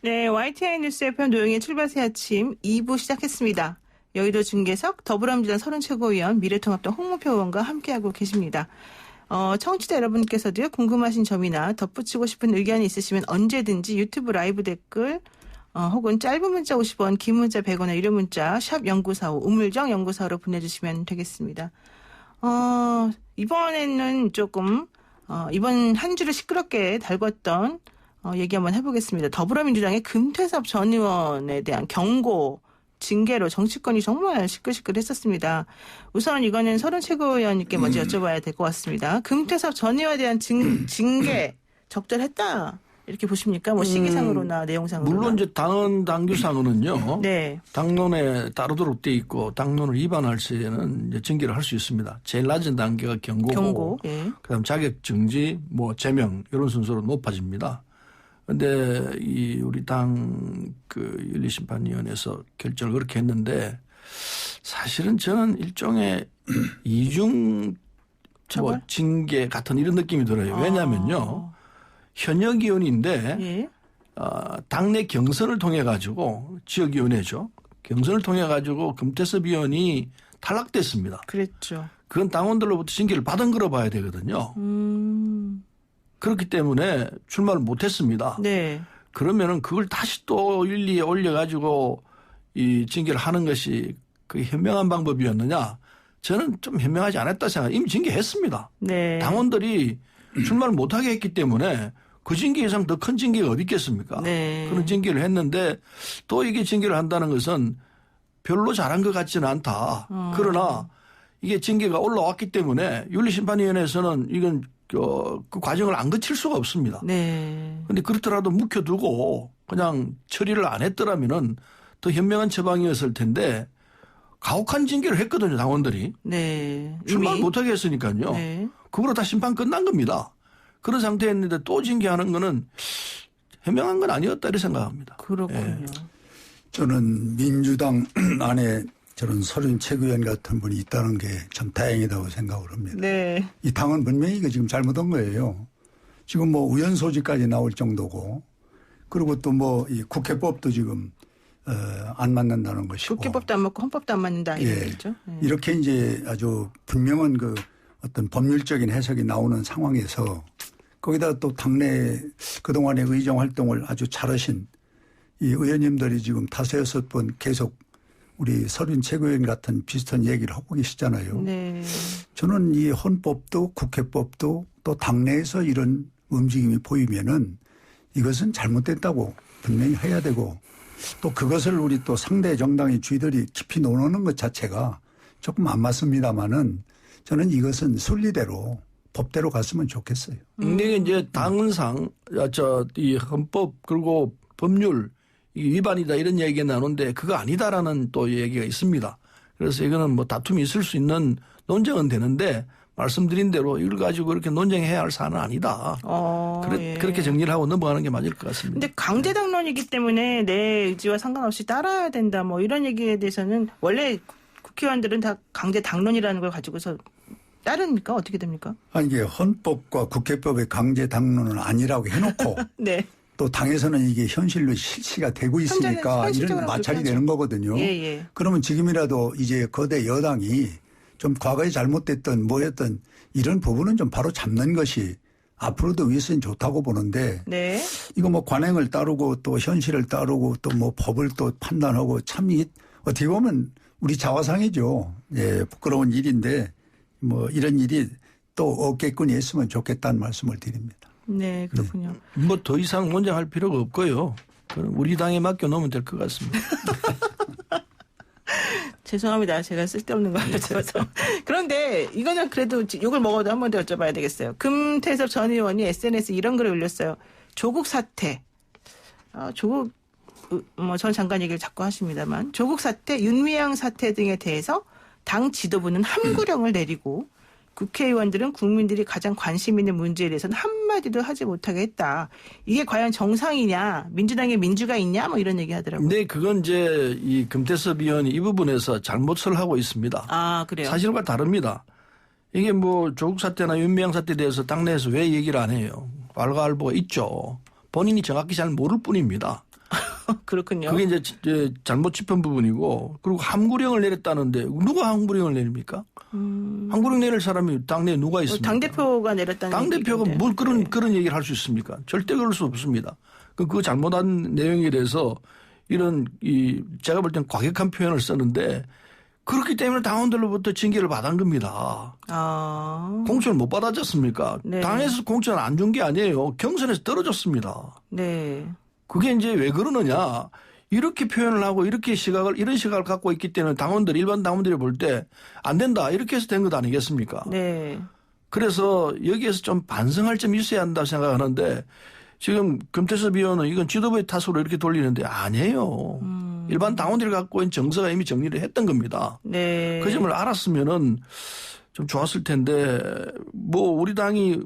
네, YTN 뉴스 FM 노영의 출발새 아침 2부 시작했습니다. 여의도 중계석 더불어민주당 서른 최고위원 미래통합당 홍문표 의원과 함께하고 계십니다. 청취자 여러분께서도요, 궁금하신 점이나 덧붙이고 싶은 의견이 있으시면 언제든지 유튜브 라이브 댓글 혹은 짧은 문자 50원, 긴 문자 100원의 유료 문자 샵 0945 우물정 0945로 보내주시면 되겠습니다. 이번에는 조금 이번 한 주를 시끄럽게 달궜던 얘기 한번 해보겠습니다. 더불어민주당의 금태섭 전 의원에 대한 경고, 징계로 정치권이 정말 시끌시끌했었습니다. 우선 이거는 서른 최고위원님께 먼저 여쭤봐야 될 것 같습니다. 금태섭 전 의원에 대한 징계 적절했다 이렇게 보십니까? 뭐 시기상으로나 내용상으로나. 물론 이제 당헌 당규상으로는요. 네. 당론에 따르도록 돼 있고 당론을 위반할 시에는 이제 징계를 할 수 있습니다. 제일 낮은 단계가 경고고, 예. 그다음 자격 정지, 뭐 제명 이런 순서로 높아집니다. 그런데 이 우리 당 윤리심판위원회에서 결정을 그렇게 했는데 사실은 저는 일종의 이중 뭐 징계 같은 이런 느낌이 들어요. 왜냐하면요. 현역 의원인데 예. 당내 경선을 통해 가지고 지역위원회죠. 경선을 통해 가지고 금태섭 의원이 탈락됐습니다. 그랬죠. 그건 당원들로부터 징계를 받은 거로 봐야 되거든요. 그렇기 때문에 출마를 못했습니다. 네. 그러면은 그걸 다시 또 윤리에 올려가지고 이 징계를 하는 것이 그 현명한 방법이었느냐? 저는 좀 현명하지 않았다 생각. 이미 징계했습니다. 네. 당원들이 출마를 못하게 했기 때문에 그 징계 이상 더 큰 징계가 어디 있겠습니까? 네. 그런 징계를 했는데 또 이게 징계를 한다는 것은 별로 잘한 것 같지는 않다. 그러나 이게 징계가 올라왔기 때문에 윤리심판위원회에서는 이건 그 과정을 안 거칠 수가 없습니다. 네. 그런데 그렇더라도 묵혀두고 그냥 처리를 안 했더라면은 더 현명한 처방이었을 텐데 가혹한 징계를 했거든요, 당원들이. 네. 출마를 못하게 했으니까요. 네. 그거로 다 심판 끝난 겁니다. 그런 상태였는데 또 징계하는 거는 현명한 건 아니었다 이렇게 생각합니다. 그렇군요. 예. 저는 민주당 안에 저런 서른 최고위원 같은 분이 있다는 게 참 다행이라고 생각을 합니다. 네. 이 당은 분명히 이거 지금 잘못한 거예요. 지금 뭐 우연 소지까지 나올 정도고, 그리고 또 뭐 이 국회법도 지금 안 맞는다는 것이고. 국회법도 안 맞고 헌법도 안 맞는다 이런 예. 얘기죠. 예. 이렇게 이제 아주 분명한 그 어떤 법률적인 해석이 나오는 상황에서 거기다 또 당내 그동안의 의정 활동을 아주 잘하신 이 의원님들이 지금 5, 6번 계속 우리 서른 최고위원 같은 비슷한 얘기를 하고 계시잖아요. 네. 저는 이 헌법도 국회법도 또 당내에서 이런 움직임이 보이면은 이것은 잘못됐다고 분명히 해야 되고, 또 그것을 우리 또 상대 정당의 주의들이 깊이 논하는 것 자체가 조금 안 맞습니다만은 저는 이것은 순리대로 법대로 갔으면 좋겠어요. 근데 이제 당헌상 이 헌법 그리고 법률 이 위반이다 이런 얘기가 나오는데 그거 아니다라는 또 얘기가 있습니다. 그래서 이거는 뭐 다툼이 있을 수 있는 논쟁은 되는데 말씀드린 대로 이걸 가지고 그렇게 논쟁해야 할 사안은 아니다. 예. 그렇게 정리를 하고 넘어가는 게 맞을 것 같습니다. 근데 강제 당론이기 때문에 내 의지와 상관없이 따라야 된다 뭐 이런 얘기에 대해서는 원래 국회의원들은 다 강제 당론이라는 걸 가지고서 따릅니까? 어떻게 됩니까? 아니 이게 헌법과 국회법의 강제 당론은 아니라고 해놓고 네. 또 당에서는 이게 현실로 실시가 되고 있으니까 이런 마찰이 되는 거거든요. 예. 그러면 지금이라도 이제 거대 여당이 좀 과거에 잘못됐던 뭐였던 이런 부분은 좀 바로 잡는 것이 앞으로도 위해서는 좋다고 보는데, 네. 이거 뭐 관행을 따르고 또 현실을 따르고 또 뭐 법을 또 판단하고 참 어떻게 보면 우리 자화상이죠. 예, 부끄러운 일인데 뭐 이런 일이 또 없겠거니 했으면 좋겠다는 말씀을 드립니다. 네, 그렇군요. 뭐 더 이상 논쟁할 필요가 없고요. 그럼 우리 당에 맡겨놓으면 될 것 같습니다. 죄송합니다. 제가 쓸데없는 거 알려줘서. 그런데 이거는 그래도 욕을 먹어도 한 번 더 여쭤봐야 되겠어요. 금태섭 전 의원이 SNS에 이런 글을 올렸어요. 조국 사태. 조국 전 장관 얘기를 자꾸 하십니다만 조국 사태, 윤미향 사태 등에 대해서 당 지도부는 함구령을 내리고 국회의원들은 국민들이 가장 관심 있는 문제에 대해서는 한마디도 하지 못하게 했다. 이게 과연 정상이냐, 민주당에 민주가 있냐, 뭐 이런 얘기 하더라고요. 네, 그건 이제 이 금태섭 의원이 이 부분에서 잘못을 하고 있습니다. 아, 그래요? 사실과 다릅니다. 이게 뭐 조국 사태나 윤미향 사태에 대해서 당내에서 왜 얘기를 안 해요? 알가알보가 있죠. 본인이 정확히 잘 모를 뿐입니다. 그렇군요. 그게 이제 잘못 짚은 부분이고 그리고 함구령을 내렸다는데 누가 함구령을 내립니까? 함구령 내릴 사람이 당내에 누가 있습니까? 당대표가 내렸다는 당대표가 얘기인데. 뭘 그런 얘기를 할 수 있습니까? 절대 그럴 수 없습니다. 그 잘못한 내용에 대해서 이런 제가 볼 땐 과격한 표현을 썼는데 그렇기 때문에 당원들로부터 징계를 받은 겁니다. 공천을 못 받았지 않습니까? 네. 당에서 공천을 안 준 게 아니에요. 경선에서 떨어졌습니다. 네. 그게 이제 왜 그러느냐. 이렇게 표현을 하고 이런 시각을 갖고 있기 때문에 일반 당원들이 볼 때 안 된다. 이렇게 해서 된 것 아니겠습니까? 네. 그래서 여기에서 좀 반성할 점이 있어야 한다고 생각하는데 지금 금태섭 의원은 이건 지도부의 탓으로 이렇게 돌리는데 아니에요. 일반 당원들이 갖고 있는 정서가 이미 정리를 했던 겁니다. 네. 그 점을 알았으면은 좀 좋았을 텐데 뭐 우리 당이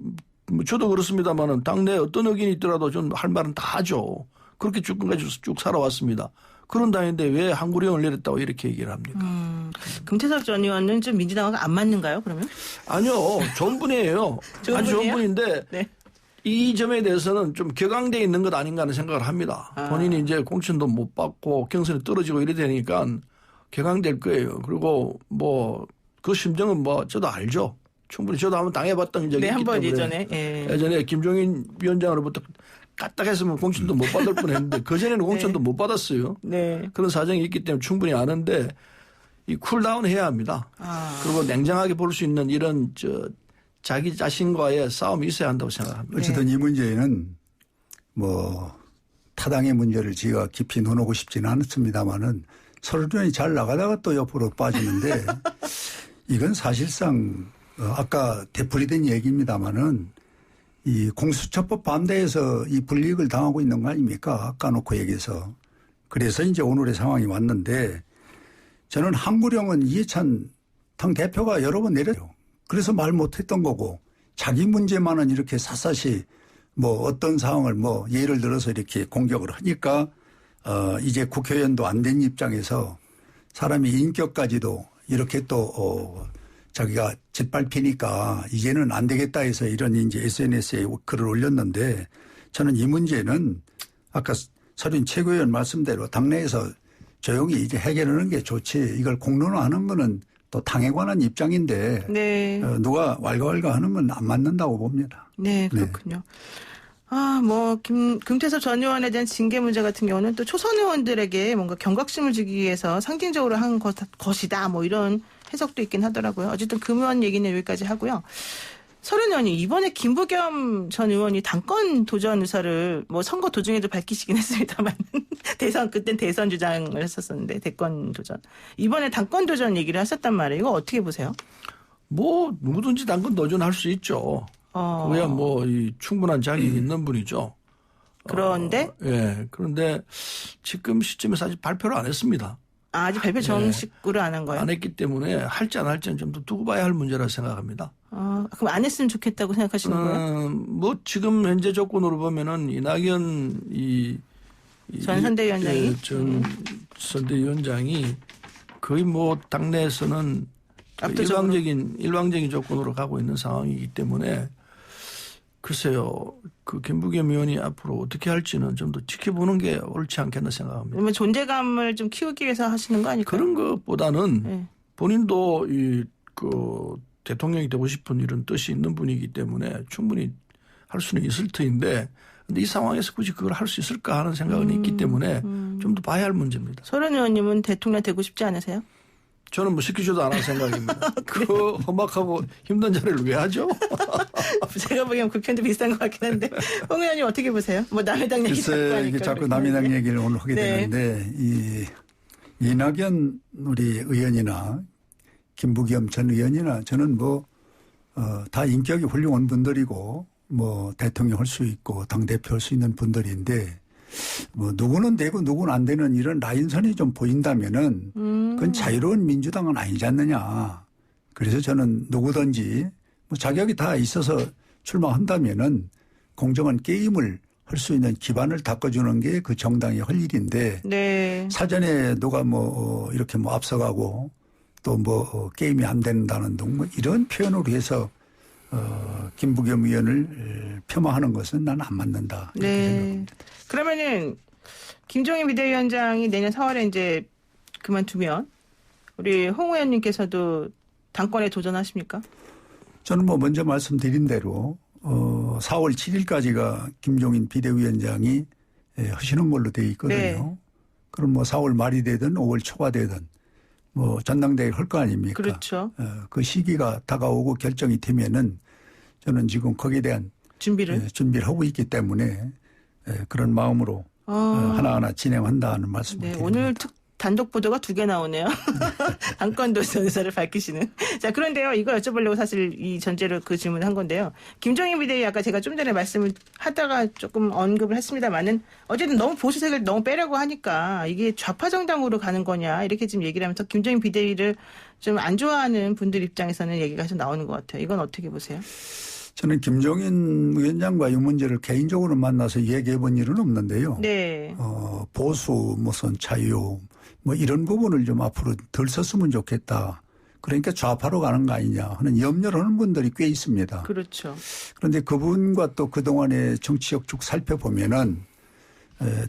저도 그렇습니다만은 당내에 어떤 의견이 있더라도 좀 할 말은 다 하죠. 그렇게 지금까지 쭉 살아왔습니다. 그런 당인데 왜 항구령을 내렸다고 이렇게 얘기를 합니까? 금태섭 전 의원은 좀 민주당하고 안 맞는가요, 그러면? 아니요. 좋은 분이에요. 아주 좋은 분인데 네. 이 점에 대해서는 좀 격앙돼 있는 것 아닌가 하는 생각을 합니다. 본인이 이제 공천도 못 받고 경선에 떨어지고 이래 되니까 격앙될 거예요. 그리고 뭐 그 심정은 뭐 저도 알죠. 충분히 저도 한번 당해봤던 적이 있기 한번 때문에. 예전에. 예전에 김종인 위원장으로부터 까딱했으면 공천도 못 받을 뻔했는데 그전에는 공천도 못 받았어요. 네. 그런 사정이 있기 때문에 충분히 아는데 이 쿨다운 해야 합니다. 그리고 냉정하게 볼 수 있는 이런 자기 자신과의 싸움이 있어야 한다고 생각합니다. 어쨌든 이 문제는 뭐 타당의 문제를 제가 깊이 논하고 싶지는 않습니다만은 서른이 잘 나가다가 또 옆으로 빠지는데 이건 사실상 아까 되풀이된 얘기입니다만은 이 공수처법 반대해서 이 불이익을 당하고 있는 거 아닙니까? 까놓고 얘기해서. 그래서 이제 오늘의 상황이 왔는데 저는 항구령은 이해찬 당 대표가 여러 번 내렸죠. 그래서 말 못했던 거고 자기 문제만은 이렇게 샅샅이 뭐 어떤 상황을 뭐 예를 들어서 이렇게 공격을 하니까 이제 국회의원도 안 된 입장에서 사람이 인격까지도 이렇게 또 자기가 짓밟히니까 이제는 안 되겠다 해서 이런 이제 SNS에 글을 올렸는데 저는 이 문제는 아까 서린 최고위원 말씀대로 당내에서 조용히 이제 해결하는 게 좋지 이걸 공론화하는 거는 또 당에 관한 입장인데 네. 누가 왈가왈가 하는 건 안 맞는다고 봅니다. 네, 그렇군요. 금태섭 전 의원에 대한 징계 문제 같은 경우는 또 초선 의원들에게 뭔가 경각심을 주기 위해서 상징적으로 한 것이다. 뭐 이런 해석도 있긴 하더라고요. 어쨌든 금 의원 얘기는 여기까지 하고요. 서른 의원이 이번에 김부겸 전 의원이 당권 도전 의사를 뭐 선거 도중에도 밝히시긴 했습니다만 그땐 대선 주장을 했었었는데 대권 도전. 이번에 당권 도전 얘기를 하셨단 말이에요. 이거 어떻게 보세요? 뭐 누구든지 당권 도전할 수 있죠. 그야 뭐 충분한 자격이 있는 분이죠. 그런데? 그런데 지금 시점에서 아직 발표를 안 했습니다. 아직 발표 정식으로 안 한 거예요? 안 했기 때문에 할지 안 할지는 좀 더 두고 봐야 할 문제라 생각합니다. 그럼 안 했으면 좋겠다고 생각하시는 거예요? 뭐 지금 현재 조건으로 보면은 이낙연 전 선대위원장이? 전 선대위원장이 거의 뭐 당내에서는 압도적으로. 일방적인 조건으로 가고 있는 상황이기 때문에 글쎄요. 그 김부겸 의원이 앞으로 어떻게 할지는 좀 더 지켜보는 게 옳지 않겠나 생각합니다. 그러면 존재감을 좀 키우기 위해서 하시는 거 아닐까요? 그런 것보다는 네. 본인도 대통령이 되고 싶은 이런 뜻이 있는 분이기 때문에 충분히 할 수는 있을 터인데 근데 이 상황에서 굳이 그걸 할 수 있을까 하는 생각은 있기 때문에 좀 더 봐야 할 문제입니다. 서른 의원님은 대통령 되고 싶지 않으세요? 저는 뭐 시키지도 않을 생각입니다. 그 험악하고 힘든 자리를 왜 하죠? 제가 보기엔 국회의원도 비슷한 것 같긴 한데 홍 의원님 어떻게 보세요? 뭐 남의 당 얘기 자꾸 글쎄 하니까. 이게 자꾸 남의 당 얘기를 오늘 하게 네. 되는데 이낙연 우리 의원이나 김부겸 전 의원이나 저는 뭐 다 인격이 훌륭한 분들이고 뭐 대통령 할 수 있고 당대표 할 수 있는 분들인데 뭐 누구는 되고 누구는 안 되는 이런 라인선이 좀 보인다면은 그건 자유로운 민주당은 아니지 않느냐. 그래서 저는 누구든지 뭐 자격이 다 있어서 출마한다면은 공정한 게임을 할 수 있는 기반을 닦아주는 게 그 정당이 할 일인데 네. 사전에 누가 뭐 이렇게 뭐 앞서가고 또 뭐 게임이 안 된다는 등 뭐 이런 표현으로 해서 김부겸 의원을 폄하하는 것은 난 안 맞는다. 이렇게 생각합니다. 그러면은 김종인 비대위원장이 내년 4월에 이제 그만두면 우리 홍 의원님께서도 당권에 도전하십니까? 저는 뭐 먼저 말씀드린 대로 4월 7일까지가 김종인 비대위원장이 하시는 걸로 돼 있거든요. 네. 그럼 뭐 4월 말이 되든 5월 초가 되든 뭐 전당대회를 할 거 아닙니까? 그렇죠. 그 시기가 다가오고 결정이 되면은 저는 지금 거기에 대한 준비를 하고 있기 때문에 그런 마음으로 하나하나 진행한다는 말씀을 네, 드립니다. 오늘 단독 보도가 2개 나오네요. 당권 도전 의사를 밝히시는. 자, 그런데요, 이거 여쭤보려고 사실 이 전제로 그 질문을 한 건데요. 김종인 비대위 아까 제가 좀 전에 말씀을 하다가 조금 언급을 했습니다만은 어쨌든 너무 보수색을 너무 빼려고 하니까 이게 좌파 정당으로 가는 거냐 이렇게 지금 얘기를 하면서 김종인 비대위를 좀 안 좋아하는 분들 입장에서는 얘기가 좀 나오는 것 같아요. 이건 어떻게 보세요? 저는 김종인 위원장과 이 문제를 개인적으로 만나서 얘기해 본 일은 없는데요. 네. 보수 무슨 자유 뭐 이런 부분을 좀 앞으로 덜 썼으면 좋겠다. 그러니까 좌파로 가는 거 아니냐 하는 염려를 하는 분들이 꽤 있습니다. 그렇죠. 그런데 그분과 또 그동안의 정치적 쭉 살펴보면은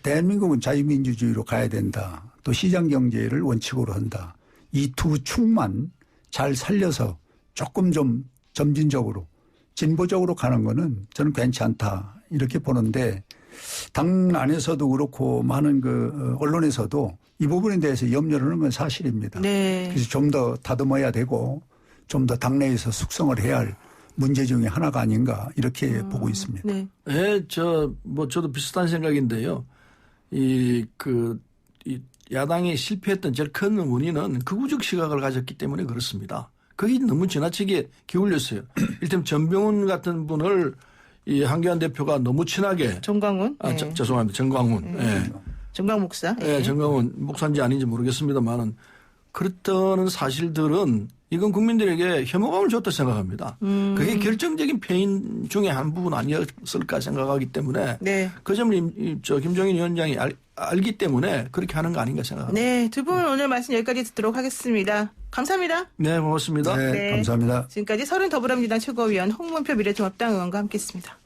대한민국은 자유민주주의로 가야 된다. 또 시장경제를 원칙으로 한다. 이 두 축만 잘 살려서 조금 좀 점진적으로 진보적으로 가는 거는 저는 괜찮다. 이렇게 보는데 당 안에서도 그렇고 많은 그 언론에서도 이 부분에 대해서 염려를 하는 건 사실입니다. 네. 그래서 좀 더 다듬어야 되고 좀 더 당내에서 숙성을 해야 할 문제 중에 하나가 아닌가 이렇게 보고 있습니다. 네. 예, 저도 비슷한 생각인데요. 이 야당이 실패했던 제일 큰 원인은 극우적 시각을 가졌기 때문에 그렇습니다. 그게 너무 지나치게 기울였어요. 일테면 전병훈 같은 분을 이 한교안 대표가 너무 친하게. 정광훈. 아, 네. 죄송합니다. 정광훈. 예. 정광 목사. 예, 정광훈 목사인지 아닌지 모르겠습니다만은 그렇다는 사실들은 이건 국민들에게 혐오감을 줬다 생각합니다. 그게 결정적인 패인 중에 한 부분 아니었을까 생각하기 때문에 네. 그 점을 김종인 위원장이 알기 때문에 그렇게 하는 거 아닌가 생각합니다. 네, 두 분 오늘 말씀 여기까지 듣도록 하겠습니다. 감사합니다. 네, 고맙습니다. 네, 네. 감사합니다. 지금까지 서른 더불어민주당 최고위원 홍문표 미래통합당 의원과 함께했습니다.